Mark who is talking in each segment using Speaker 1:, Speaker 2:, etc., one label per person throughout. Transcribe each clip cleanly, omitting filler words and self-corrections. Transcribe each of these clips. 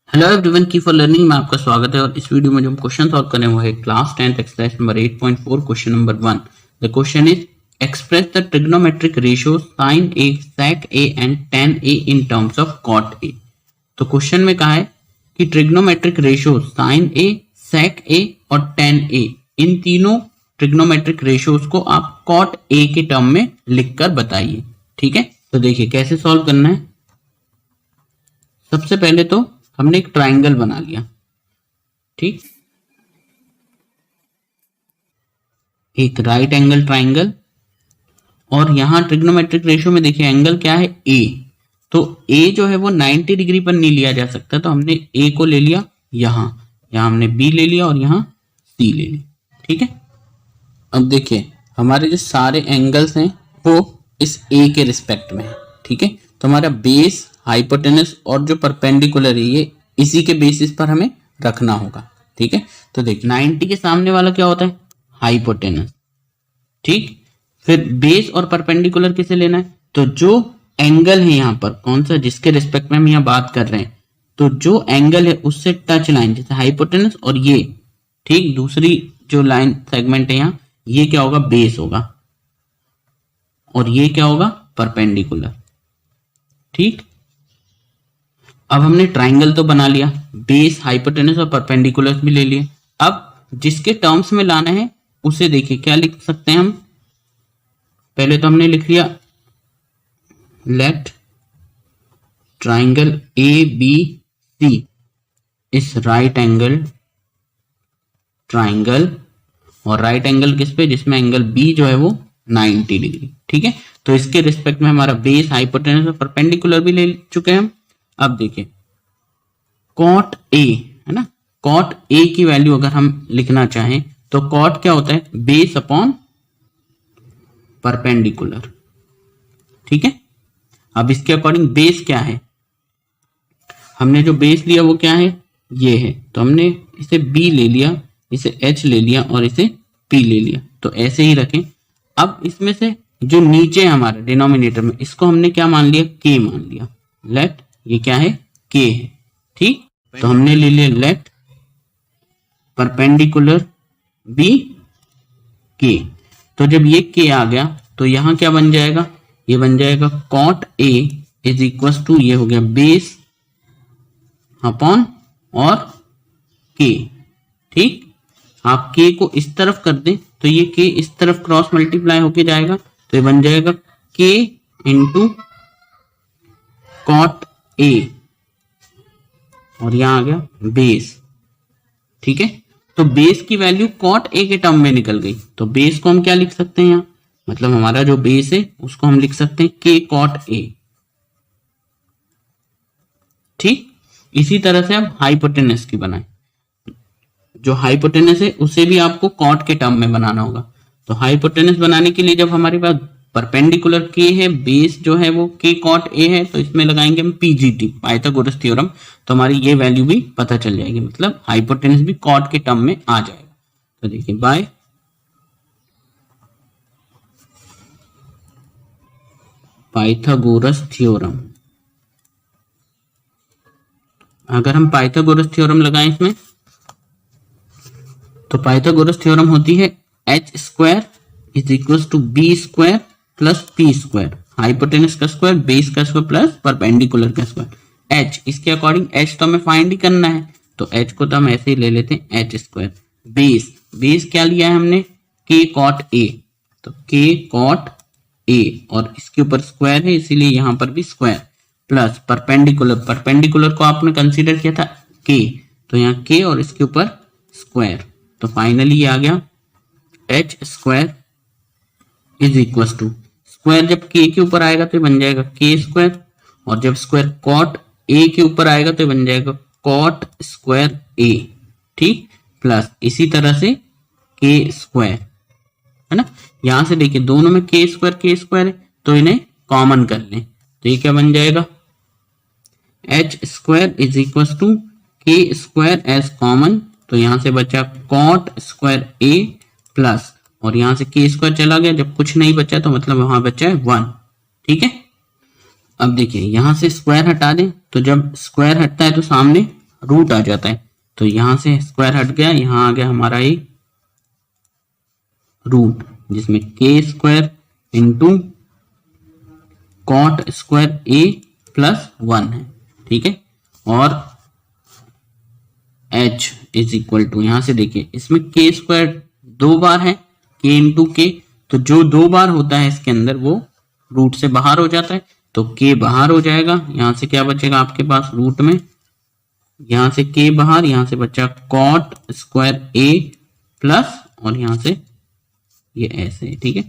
Speaker 1: Hello everyone की for learning में आपका स्वागत है। और इस वीडियो में जो हम क्वेश्चन सॉल्व करें वो है class 10th exercise number 8.4 question number 1। The question is express the trigonometric ratio sin a sec a and tan a in terms of cot a। तो क्वेश्चन में कहा है कि trigonometric ratio sin a sec a और tan a इन तीनों trigonometric ratios को आप cot a के टर्म में लिखकर बताइए। ठीक है, तो देखिए कैसे सॉल्व करना है। सबसे पहले तो हमने एक ट्राइंगल बना लिया। ठीक, एक राइट एंगल ट्राइंगल, और यहां ट्रिग्नोमेट्रिक रेशियो में देखिए एंगल क्या है ए। तो ए जो है वो 90 डिग्री पर नहीं लिया जा सकता, तो हमने ए को ले लिया यहां हमने बी ले लिया और यहां सी ले लिया। ठीक है, अब देखिए हमारे जो सारे एंगल्स हैं वो इस ए के रिस्पेक्ट में है। ठीक है, तो हमारा बेस, हाइपोटेनस और जो परपेंडिकुलर है ये इसी के बेसिस पर हमें रखना होगा। ठीक है, तो देखिए 90 के सामने वाला क्या होता है, हाइपोटेनस। ठीक, फिर बेस और परपेंडिकुलर किसे लेना है, तो जो एंगल है यहाँ पर कौन सा जिसके रिस्पेक्ट में हम यहाँ बात कर रहे हैं, तो जो एंगल है उससे टच लाइन जैसे हाइपोटेनस और ये, ठीक, दूसरी जो लाइन सेगमेंट है यहाँ, ये क्या होगा, बेस होगा, और ये क्या होगा, परपेंडिकुलर। ठीक, अब हमने ट्राइंगल तो बना लिया, बेस, हाइपोटेनस और परपेंडिकुलर भी ले लिए। अब जिसके टर्म्स में लाना है उसे देखिए क्या लिख सकते हैं हम। पहले तो हमने लिख लिया let triangle A B C इस राइट एंगल ट्राइंगल, और राइट एंगल किस पे, जिसमें एंगल बी जो है वो 90 डिग्री। ठीक है, तो इसके रिस्पेक्ट में हमारा बेस, हाइपोटेनस और परपेंडिकुलर भी ले चुके हैं हम। अब देखिए कॉट ए है ना, कॉट ए की वैल्यू अगर हम लिखना चाहें तो कॉट क्या होता है, बेस अपॉन परपेंडिकुलर। ठीक है, अब इसके अकॉर्डिंग बेस क्या है, हमने जो बेस लिया वो क्या है, ये है, तो हमने इसे बी ले लिया, इसे एच ले लिया और इसे पी ले लिया, तो ऐसे ही रखें। अब इसमें से जो नीचे है हमारे डिनोमिनेटर में, इसको हमने क्या मान लिया, के मान लिया। लेट ये क्या है, के है। ठीक, तो हमने ले लिया लेट परपेंडिकुलर बी के। तो जब ये के आ गया तो यहां क्या बन जाएगा, ये बन जाएगा cot A is equal to, ये हो गया बेस अपॉन और के। ठीक, आप के को इस तरफ कर दें तो ये के इस तरफ क्रॉस मल्टीप्लाई होके जाएगा, तो ये बन जाएगा के इंटू कॉट ए, और यहां आ गया बेस। ठीक है, तो बेस की वैल्यू कॉट ए के टर्म में निकल गई, तो बेस को हम क्या लिख सकते हैं यहाँ, मतलब हमारा जो बेस है उसको हम लिख सकते हैं के कॉट ए। ठीक, इसी तरह से अब हाइपोटेनस की बनाए, जो हाइपोटेनस है उसे भी आपको कॉट के टर्म में बनाना होगा। तो हाइपोटेनस बनाने के लिए जब हमारे पास परपेंडिकुलर के है, बेस जो है वो के कॉट ए है, तो इसमें लगाएंगे हम पीजीटी, पाइथागोरस थ्योरम, तो हमारी ये वैल्यू भी पता चल जाएगी, मतलब हाइपोटेनस भी कॉट के टर्म में आ जाएगा। तो देखिए बाय पाइथागोरस थ्योरम, अगर हम पाइथागोरस थ्योरम लगाएं इसमें, तो पाइथागोरस थ्योरम होती है H square is equal to B square plus P square, hypotenuse का स्क्वायर, बेस का स्क्वायर प्लस परपेंडिकुलर का स्क्वायर। एच, इसके अकॉर्डिंग एच तो हमें फाइंड ही करना है, तो एच को तो हम ऐसे ही ले लेते हैं एच स्क्वायर। बेस, बेस क्या लिया है हमने, के कॉट ए, तो के कॉट ए, और इसके ऊपर स्क्वायर है इसीलिए यहां पर भी स्क्वायर, प्लस परपेंडिकुलर, परपेंडिकुलर को आपने कंसीडर किया था के, तो यहाँ के और इसके ऊपर स्क्वायर, तो फाइनली ये आ गया H square is equal to, square जब के के ऊपर आएगा तो बन जाएगा के स्क्वायर, और जब स्क्वायर कॉट ए के ऊपर आएगा तो बन जाएगा कॉट स्क्वायर ए। ठीक, प्लस इसी तरह से के स्क्वायर है ना, यहां से देखिए दोनों में के स्क्वायर है, तो इन्हें कॉमन कर लें, तो ये क्या बन जाएगा, H square is equal to K square as common, तो यहां से बचा कॉट स्क्वायर ए प्लस, और यहां से के स्क्वायर चला गया, जब कुछ नहीं बचा तो मतलब वहां बचा है 1। ठीक है, अब देखिए यहां से स्क्वायर हटा दें, तो जब स्क्वायर हटता है तो सामने रूट आ जाता है। तो यहां से स्क्वायर हट गया, यहां आ गया हमारा एक रूट जिसमें के square into cot square A plus 1 है, ठीक है। और h इज इक्वल टू, यहां से देखिए इसमें के स्क्वायर 2 बार है, के इंटू के, तो जो 2 बार होता है इसके अंदर वो रूट से बाहर हो जाता है, तो के बाहर हो जाएगा। यहां से क्या बचेगा आपके पास रूट में, यहां से के बाहर, यहां से बचा कॉट स्क्वायर ए प्लस, और यहां से ये ऐसे, ठीक है।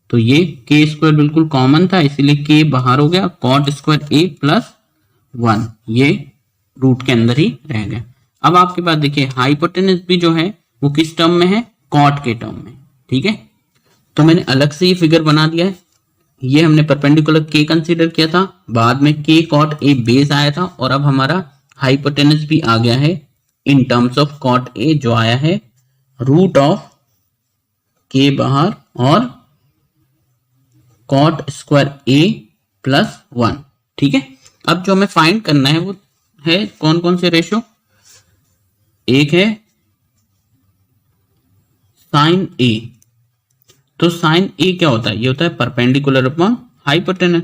Speaker 1: तो ये के स्क्वायर बिल्कुल कॉमन था इसीलिए के बाहर हो गया, कॉट स्क्वायर ए प्लस 1 ये रूट के अंदर ही रह गया। अब आपके पास देखिए हाइपोटेनस भी जो है वो किस टर्म में है, कॉट के टर्म में, ठीक है। तो मैंने अलग से ये फिगर बना दिया है, ये हमने परपेंडिकुलर के कंसीडर किया था, बाद में के कॉट ए बेस आया था, और अब हमारा हाइपोटेनस भी आ गया है in terms of cot A, जो आया है रूट ऑफ के बाहर और कॉट स्क्वायर ए प्लस 1, ठीक है। अब जो हमें फाइंड करना है वो है कौन कौन से रेशियो, एक है साइन ए। तो साइन ए क्या होता है, ये होता है परपेंडिकुलर अपॉन हाइपोटेनस।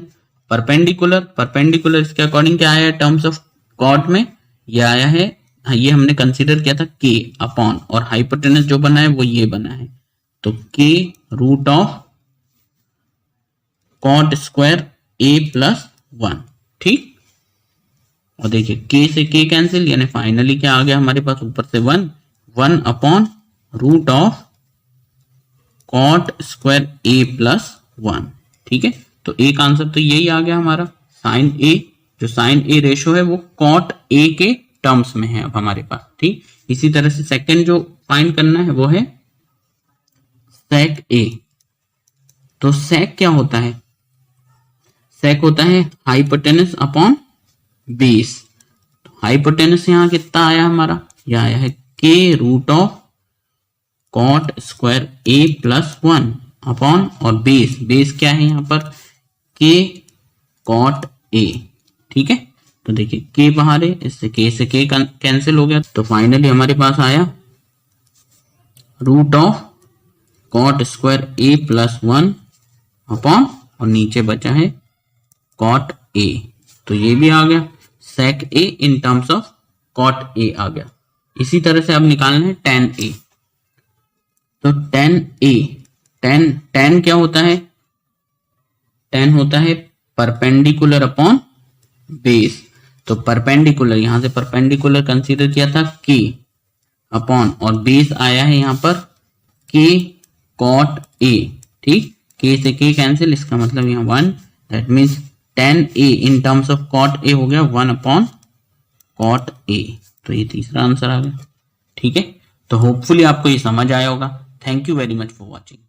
Speaker 1: परपेंडिकुलर इसके अकॉर्डिंग क्या आया है टर्म्स ऑफ कॉट में, ये आया है, ये हमने कंसीडर किया था के अपॉन, और हाइपोटेनस जो बना है वो ये बना है, तो K root of cot square A plus 1, ठीक। और देखिए के से के कैंसिल, यानी फाइनली क्या आ गया हमारे पास ऊपर से 1 upon root of cot square A plus 1, ठीक है। तो एक आंसर तो यही आ गया हमारा साइन ए, जो साइन ए रेशो है वो कॉट ए के टर्म्स में है अब हमारे पास, ठीक। इसी तरह से सेकंड जो फाइंड करना है वो है सेक ए। तो सेक क्या होता है, सेक होता है हाइपोटेनस अपॉन बेस। हाइपोटेनस यहां कितना आया हमारा, यह आया है K root of cot square A plus 1 upon, और बेस क्या है यहां पर, के कॉट ए, ठीक है। तो देखिए के बाहर है, इससे के से के कैंसिल हो गया, तो फाइनली हमारे पास आया root of cot square A plus 1 upon, और नीचे बचा है कॉट ए, तो ये भी आ गया sec A in terms of cot A आ गया। इसी तरह से अब निकालना है टेन ए। तो टेन ए, टेन क्या होता है, टेन होता है परपेंडिकुलर अपॉन बेस। तो परपेंडिकुलर, यहां से परपेंडिकुलर कंसीडर किया था के अपॉन, और बेस आया है यहां पर के कॉट ए, ठीक। के से के कैंसिल, इसका मतलब यहां 1, that means tan A in terms of cot A हो गया 1 अपॉन कॉट ए। तो ये तीसरा आंसर आ गया, ठीक है। तो होपफुली आपको ये समझ आया होगा। Thank you very much for watching.